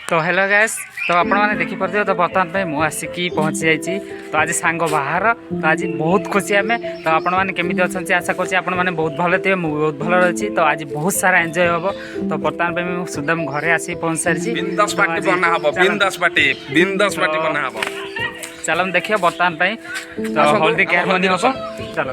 तो hello guys तो आपण मैंने देखिपे तो बर्तमान पे मुझे आसिकी पहुँची जाइए। तो आज सांग बाहर तो आज बहुत खुशी आम तो आपण मैंने केमी अच्छा आशा कर बहुत भल थे मुझे बहुत भल रही। तो आज बहुत सारा एंजॉय हम। तो बर्तमान पे मुझे सुदम घरे आसी पहुँच सारी। चलो देखिए बर्तमान तो हल्दी केयर हम चलो।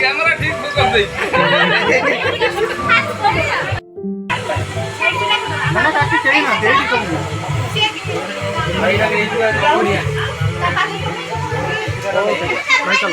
कैमरा ठीक कर दे ना काकी केही ना देही करू भाई लगे इजुआ बढ़िया भाई चलो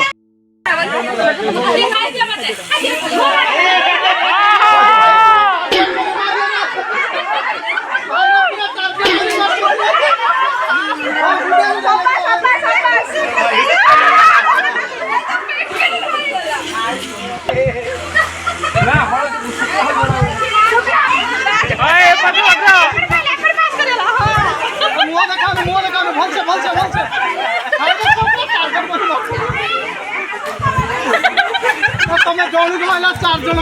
चार जन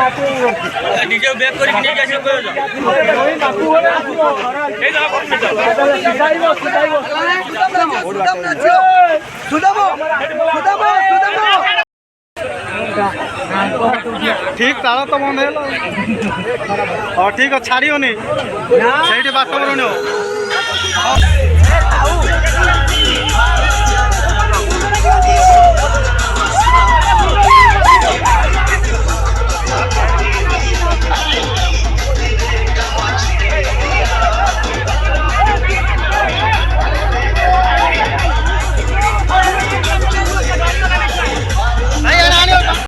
ନିଜେ ବ୍ୟାକ୍ କରିକି ନେଇକି ଆସିବ ठीक ताल तो बंद है ठीक छाड़ियोनी से बाट बरणी